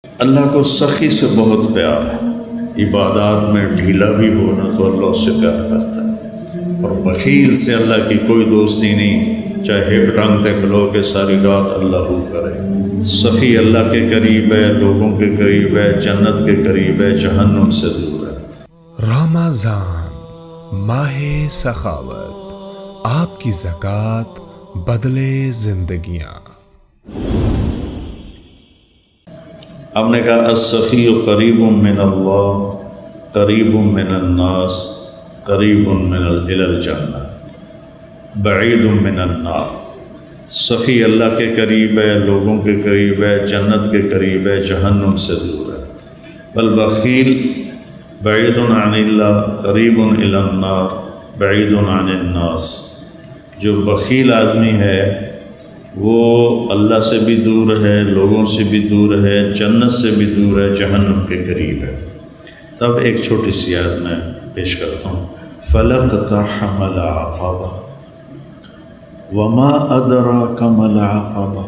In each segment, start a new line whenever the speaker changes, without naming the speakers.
اللہ کو سخی سے بہت پیار ہے، عبادات میں ڈھیلا بھی ہونا تو اللہ اس سے پیار کرتا ہے، اور بخیل سے اللہ کی کوئی دوستی نہیں، چاہے ایک ڈنگ تک لو کہ ساری رات اللہ ہو کرے۔ سخی اللہ کے قریب ہے، لوگوں کے قریب ہے، جنت کے قریب ہے، جہنم سے دور ہے۔
رمضان ماہ سخاوت، آپ کی زکوٰۃ بدلے زندگیاں۔
ہم نے کہا السخی قریب من اللہ، قریب من الناس، قریب من الی الجنہ، بعید من النار۔ سخی اللہ کے قریب ہے، لوگوں کے قریب ہے، جنت کے قریب ہے، جہنم سے دور ہے۔ والبخیل بعید عن اللہ، قریب الی النار، بعید عن الناس۔ جو بخیل آدمی ہے وہ اللہ سے بھی دور ہے، لوگوں سے بھی دور ہے، جنت سے بھی دور ہے، جہنم کے قریب ہے۔ تب ایک چھوٹی سی آیت میں پیش کرتا ہوں۔ فَلَقْتَحَمَ الْعَقَبَةَ وَمَا أَدْرَاكَ مَا الْعَقَبَةُ۔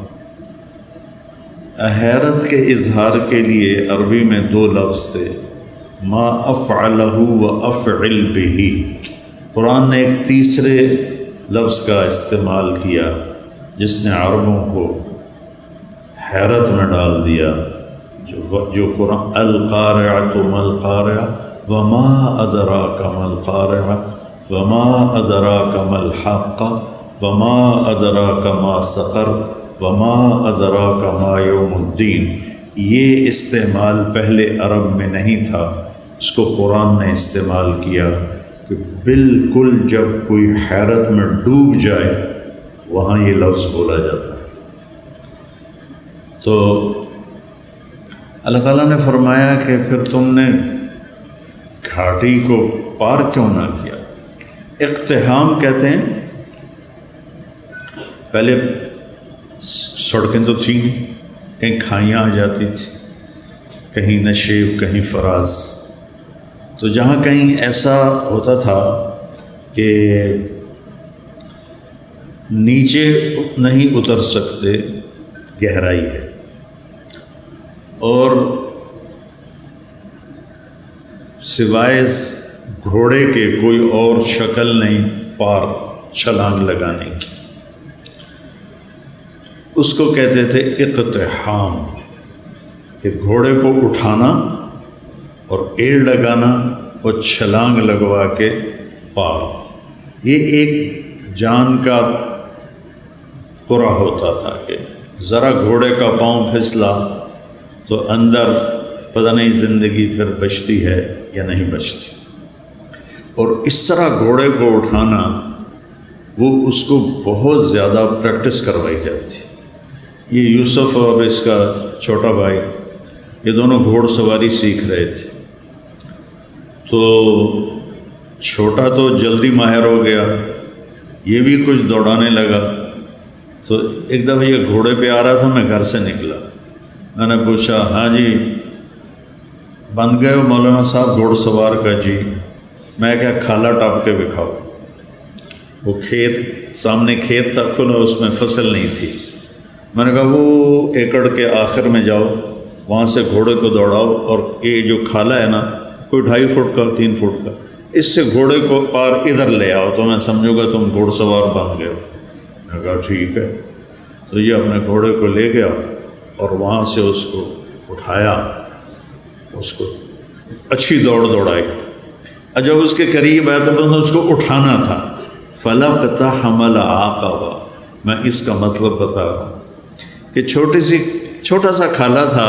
حیرت کے اظہار کے لیے عربی میں دو لفظ تھے، ما افعلہ و افعل بہ۔ قرآن نے ایک تیسرے لفظ کا استعمال کیا جس نے عربوں کو حیرت میں ڈال دیا، جو قرآن القارعۃ ما القارعہ وما ادراک ما القارعہ وما ادراک ما الحاقہ وما ادراک ما سقر وما ادراک ما یوم الدین۔ یہ استعمال پہلے عرب میں نہیں تھا، اس کو قرآن نے استعمال کیا کہ بالکل جب کوئی حیرت میں ڈوب جائے وہاں یہ لفظ بولا جاتا ہے۔ تو اللہ تعالیٰ نے فرمایا کہ پھر تم نے گھاٹی کو پار کیوں نہ کیا؟ اقتحام کہتے ہیں، پہلے سڑکیں تو تھیں نہیں، کہیں کھائیاں آ جاتی تھیں، کہیں نشیب، کہیں فراز۔ تو جہاں کہیں ایسا ہوتا تھا کہ نیچے نہیں اتر سکتے، گہرائی ہے، اور سوائے گھوڑے کے کوئی اور شکل نہیں پار چھلانگ لگانے کی، اس کو کہتے تھے اقتحام، کہ گھوڑے کو اٹھانا اور ایڑ لگانا اور چھلانگ لگوا کے پار۔ یہ ایک جان کا قرا ہوتا تھا کہ ذرا گھوڑے کا پاؤں پھسلا تو اندر پتہ نہیں زندگی پھر بچتی ہے یا نہیں بچتی، اور اس طرح گھوڑے کو اٹھانا وہ اس کو بہت زیادہ پریکٹس کروائی جاتی۔ یہ یوسف اور اس کا چھوٹا بھائی، یہ دونوں گھوڑ سواری سیکھ رہے تھے، تو چھوٹا تو جلدی ماہر ہو گیا، یہ بھی کچھ دوڑانے لگا۔ تو ایک دفعہ یہ گھوڑے پہ آ رہا تھا، میں گھر سے نکلا، میں نے پوچھا ہاں جی بن گئے ہو مولانا صاحب گھوڑ سوار کا؟ جی۔ میں کہا کھالا ٹاپ کے دکھاؤ۔ وہ کھیت سامنے کھیت تھا کھلا، اس میں فصل نہیں تھی۔ میں نے کہا وہ ایکڑ کے آخر میں جاؤ، وہاں سے گھوڑے کو دوڑاؤ، اور یہ جو کھالا ہے نا کوئی 2.5 فٹ کا 3 فٹ کا، اس سے گھوڑے کو پار ادھر لے آؤ تو میں سمجھوں گا تم گھوڑ سوار بن گئے ہو۔ میں نے کہا ٹھیک ہے۔ تو یہ اپنے گھوڑے کو لے گیا اور وہاں سے اس کو اٹھایا، اس کو اچھی دوڑائی، اور جب اس کے قریب آیا تو اس کو اٹھانا تھا۔ فَلَقْتَحَمَ الْعَقَبَةَ، میں اس کا مطلب بتا رہا ہوں کہ چھوٹا سا کھالا تھا،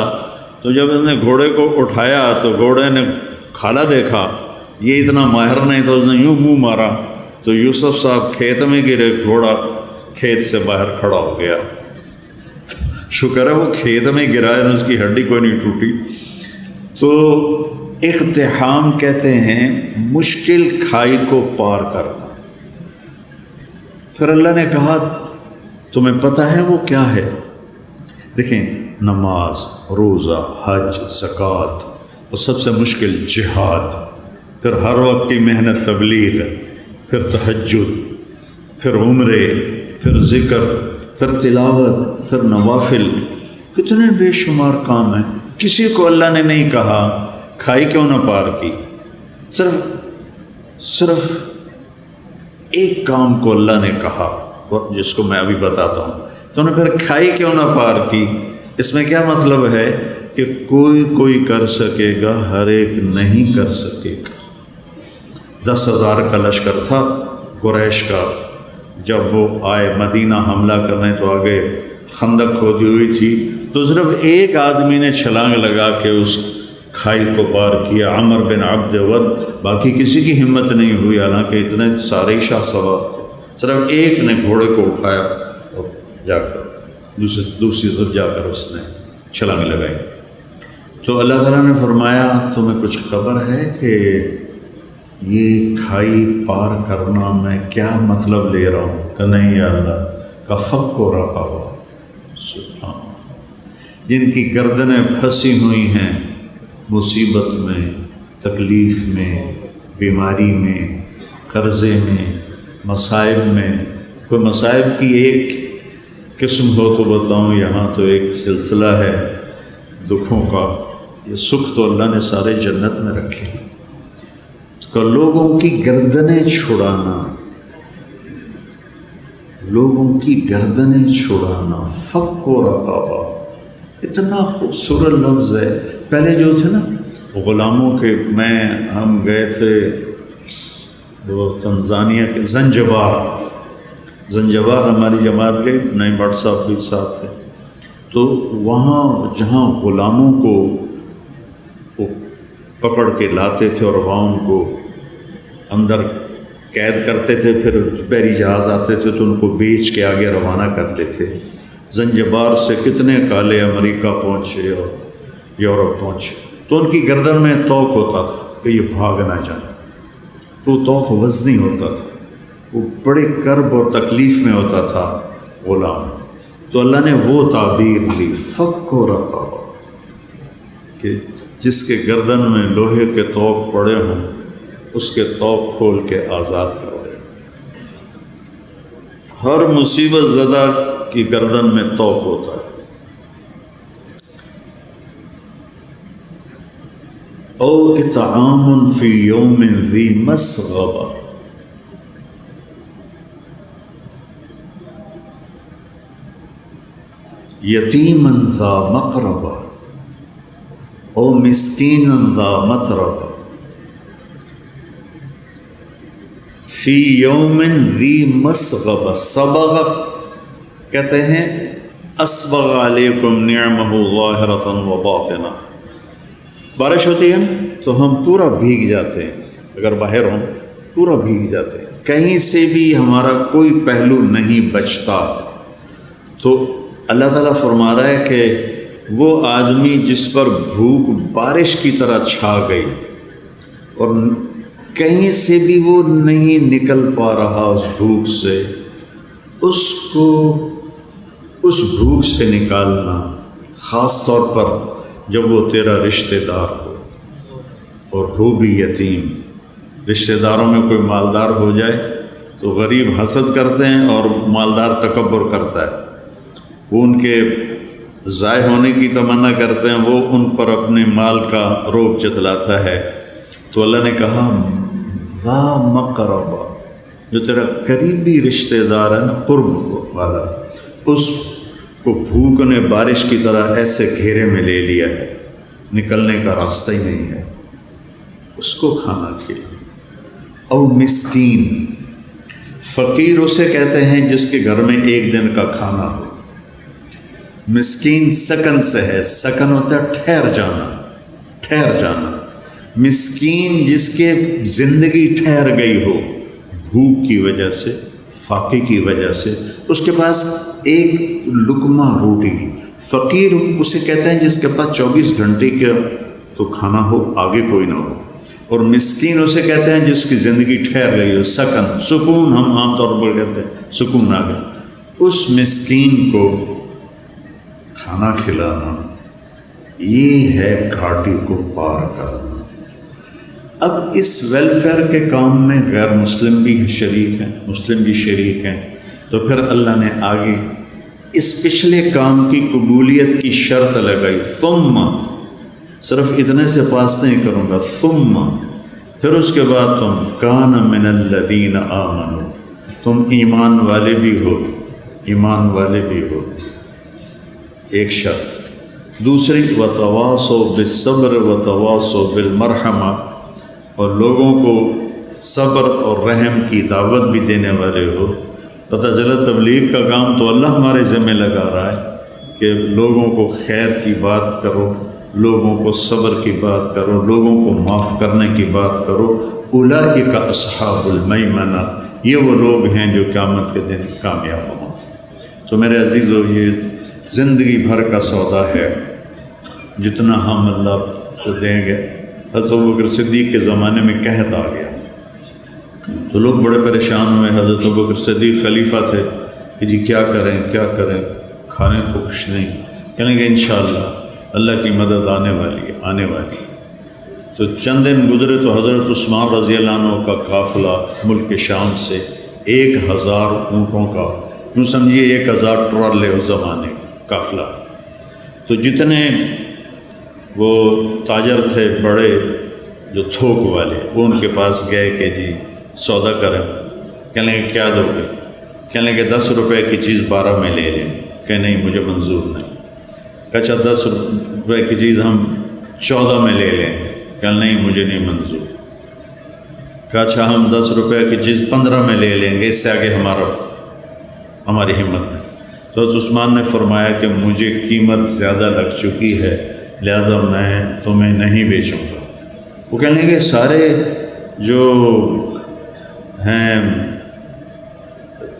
تو جب اس نے گھوڑے کو اٹھایا تو گھوڑے نے کھالا دیکھا یہ اتنا ماہر نہیں، تو اس نے یوں منہ مارا تو یوسف صاحب کھیت میں گرے، گھوڑا کھیت سے باہر کھڑا ہو گیا۔ شکر ہے وہ کھیت میں گرا ہے، اس کی ہڈی کوئی نہیں ٹوٹی۔ تو اقتحام کہتے ہیں مشکل کھائی کو پار کرنا۔ پھر اللہ نے کہا تمہیں پتہ ہے وہ کیا ہے؟ دیکھیں، نماز، روزہ، حج، زکوٰۃ، اور سب سے مشکل جہاد، پھر ہر وقت کی محنت تبلیغ، پھر تہجد، پھر عمرے، پھر ذکر، پھر تلاوت، پھر نوافل، کتنے بے شمار کام ہیں، کسی کو اللہ نے نہیں کہا کھائی کیوں نہ پار کی، صرف ایک کام کو اللہ نے کہا جس کو میں ابھی بتاتا ہوں، تو انہیں پھر کھائی کیوں نہ پار کی۔ اس میں کیا مطلب ہے کہ کوئی کر سکے گا، ہر ایک نہیں کر سکے گا۔ 10,000 کا لشکر تھا قریش کا، جب وہ آئے مدینہ حملہ کرنے تو آگے خندق کھودی ہوئی تھی، تو صرف ایک آدمی نے چھلانگ لگا کے اس کھائی کو پار کیا، عمر بن عبد ود، باقی کسی کی ہمت نہیں ہوئی، حالانکہ اتنے سارے شاہ سوار تھے، صرف ایک نے گھوڑے کو اٹھایا اور جا کر دوسری طرف جا کر اس نے چھلانگ لگائی۔ تو اللہ تعالیٰ نے فرمایا تمہیں کچھ خبر ہے کہ یہ کھائی پار کرنا میں کیا مطلب لے رہا ہوں؟ کہ نہیں یا اللہ، کا فک کو رکھا ہوا، سبحان، جن کی گردنیں پھنسی ہوئی ہیں مصیبت میں، تکلیف میں، بیماری میں، قرضے میں، مصائب میں۔ کوئی مصائب کی ایک قسم ہو تو بتاؤں، یہاں تو ایک سلسلہ ہے دکھوں کا۔ یہ سکھ تو اللہ نے سارے جنت میں رکھے ہیں، تو لوگوں کی گردنیں چھڑانا، لوگوں کی گردنیں چھڑانا، فک و رقابہ، اتنا خوبصورت لفظ ہے۔ پہلے جو تھے نا غلاموں کے، ہم گئے تھے وہ تنزانیہ کے زنجبار ہماری جماعت گئی، نئی بٹ صاحب بھی ساتھ تھے، تو وہاں جہاں غلاموں کو وہ پکڑ کے لاتے تھے اور وہاں ان کو اندر قید کرتے تھے، پھر بحری جہاز آتے تھے تو ان کو بیچ کے آگے روانہ کرتے تھے۔ زنجبار سے کتنے کالے امریکہ پہنچے اور یورپ پہنچے، تو ان کی گردن میں توق ہوتا تھا کہ یہ بھاگ نہ جائیں، تو توق وزنی ہوتا تھا، وہ بڑے کرب اور تکلیف میں ہوتا تھا غلام۔ تو اللہ نے وہ تعبیر لی، فک و رقابہ، کہ جس کے گردن میں لوہے کے توق پڑے ہوں اس کے توق کھول کے آزاد کر دے۔ ہر مصیبت زدہ کی گردن میں توق ہوتا ہے۔ او اطعام فی یوم ذی مسغبہ، یتیما ذا مقربہ، او مسکینا ذا متربہ، فی یوم ذی مسغبہ۔ صبغ کہتے ہیں اسبغ علیکم نعمہ ظاہرۃ و باطنہ۔ بارش ہوتی ہے تو ہم پورا بھیگ جاتے ہیں، اگر باہر ہوں پورا بھیگ جاتے ہیں، کہیں سے بھی ہمارا کوئی پہلو نہیں بچتا۔ تو اللہ تعالیٰ فرما رہا ہے کہ وہ آدمی جس پر بھوک بارش کی طرح چھا گئی اور کہیں سے بھی وہ نہیں نکل پا رہا اس بھوک سے، اس کو اس بھوک سے نکالنا، خاص طور پر جب وہ تیرا رشتہ دار ہو اور ہو بھی یتیم۔ رشتہ داروں میں کوئی مالدار ہو جائے تو غریب حسد کرتے ہیں اور مالدار تکبر کرتا ہے، وہ ان کے ضائع ہونے کی تمنا کرتے ہیں، وہ ان پر اپنے مال کا روب جتلاتا ہے۔ تو اللہ نے کہا ذا مقربہ، جو تیرا قریبی رشتہ دار ہے نا، قرب والا، اس کو بھوک نے بارش کی طرح ایسے گھیرے میں لے لیا ہے، نکلنے کا راستہ ہی نہیں ہے، اس کو کھانا کھلا۔ اور مسکین، فقیر اسے کہتے ہیں جس کے گھر میں ایک دن کا کھانا ہو۔ مسکین سکن سے ہے، سکن ہوتا ہے ٹھہر جانا، ٹھہر جانا۔ مسکین جس کے زندگی ٹھہر گئی ہو بھوک کی وجہ سے، فاقے کی وجہ سے، اس کے پاس ایک لقمہ روٹی۔ فقیر اسے کہتے ہیں جس کے پاس 24 گھنٹے کا تو کھانا ہو، آگے کوئی نہ ہو۔ اور مسکین اسے کہتے ہیں جس کی زندگی ٹھہر گئی ہو، سکن، سکون ہم عام طور پر کہتے ہیں، سکون آ گیا۔ اس مسکین کو کھانا کھلانا، یہ ہے گھاٹی کو پار کرنا۔ اب اس ویلفیئر کے کام میں غیر مسلم بھی شریک ہیں، مسلم بھی شریک ہیں، تو پھر اللہ نے آگے اس پچھلے کام کی قبولیت کی شرط لگائی، ثم صرف اتنے سے پاس نہیں کروں گا، ثم پھر اس کے بعد تم کان من الذین آمنوا، تم ایمان والے بھی ہو، ایمان والے بھی ہو، ایک شرط۔ دوسری وتواصوا بالصبر وتواصوا بالمرحمہ، اور لوگوں کو صبر اور رحم کی دعوت بھی دینے والے ہو۔ پتہ چلا تبلیغ کا کام تو اللہ ہمارے ذمہ لگا رہا ہے کہ لوگوں کو خیر کی بات کرو، لوگوں کو صبر کی بات کرو، لوگوں کو معاف کرنے کی بات کرو۔ اولئک اصحاب المیمنہ، یہ وہ لوگ ہیں جو قیامت کے دن کامیاب ہوں۔ تو میرے عزیزو، یہ زندگی بھر کا سودا ہے، جتنا ہم اللہ کو دیں گے۔ حضرت ابوبکر صدیق کے زمانے میں قحط آ گیا تو لوگ بڑے پریشان ہوئے۔ حضرت ابوبکر صدیق خلیفہ تھے کہ جی کیا کریں کیا کریں، کھانے کو کچھ نہیں۔ کہنے کہ انشاءاللہ اللہ کی مدد آنے والی ہے، آنے والی ہے۔ تو چند دن گزرے تو حضرت عثمان رضی اللہ عنہ کا قافلہ ملک شام سے 1000 اونٹوں کا، یوں سمجھیے 1000 ٹرالے اس زمانے کا قافلہ۔ تو جتنے وہ تاجر تھے بڑے جو تھوک والے، وہ ان کے پاس گئے کہ جی سودا کریں۔ کہنے کہ کیا دو گے؟ کہنے کہ 10 روپے کی چیز 12 میں لے لیں۔ کہ نہیں مجھے منظور نہیں۔ اچھا 10 روپے کی چیز ہم 14 میں لے لیں۔ کہ نہیں مجھے نہیں منظور۔ کہ اچھا ہم 10 روپے کی چیز 15 میں لے لیں گے، اس سے آگے ہماری ہمت نہیں۔ تو حضرت عثمان نے فرمایا کہ مجھے قیمت زیادہ لگ چکی ہے، لہذا میں تمہیں نہیں بیچوں گا۔ وہ کہنے کہ سارے جو ہیں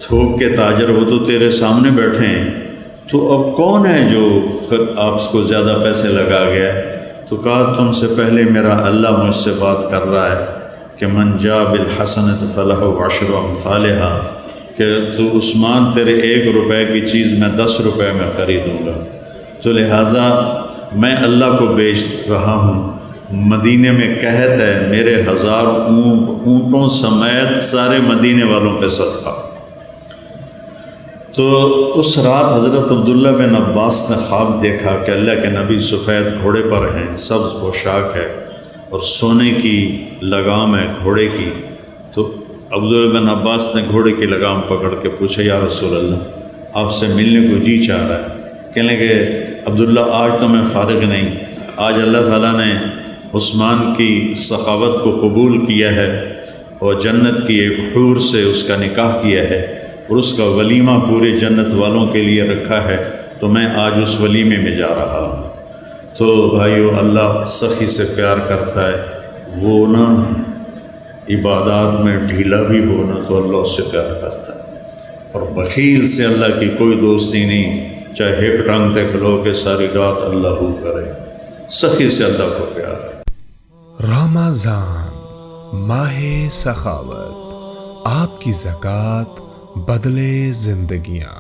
تھوک کے تاجر وہ تو تیرے سامنے بیٹھے ہیں، تو اب کون ہے جو آپ کو زیادہ پیسے لگا گیا ہے؟ تو کہا تم سے پہلے میرا اللہ مجھ سے بات کر رہا ہے کہ من جاء بالحسنۃ فلہ عشر امثالھا، کہ تو عثمان تیرے 1 روپے کی چیز میں 10 روپے میں خریدوں گا۔ تو لہٰذا میں اللہ کو بیچ رہا ہوں۔ مدینے میں قحط ہے، میرے 1000 اونٹوں سمیت سارے مدینے والوں پہ صدقہ۔ تو اس رات حضرت عبداللہ بن عباس نے خواب دیکھا کہ اللہ کے نبی سفید گھوڑے پر ہیں، سبز پوشاک ہے اور سونے کی لگام ہے گھوڑے کی۔ تو عبداللہ بن عباس نے گھوڑے کی لگام پکڑ کے پوچھا یا رسول اللہ آپ سے ملنے کو جی چاہ رہا ہے۔ کہنے کہ عبداللہ آج تو میں فارغ نہیں، آج اللہ تعالیٰ نے عثمان کی سخاوت کو قبول کیا ہے اور جنت کی ایک حور سے اس کا نکاح کیا ہے اور اس کا ولیمہ پورے جنت والوں کے لیے رکھا ہے، تو میں آج اس ولیمے میں جا رہا ہوں۔ تو بھائیو، اللہ سخی سے پیار کرتا ہے، وہ نا عبادات میں ڈھیلا بھی ہونا تو اللہ اس سے پیار کرتا ہے، اور بخیل سے اللہ کی کوئی دوستی نہیں، چاہے ایک ٹانگ تک لو کہ ساری رات اللہ ہو کرے، سخی سے اللہ کو پیار ہے۔
رمضان ماہ سخاوت، آپ کی زکوٰۃ بدلے زندگیاں۔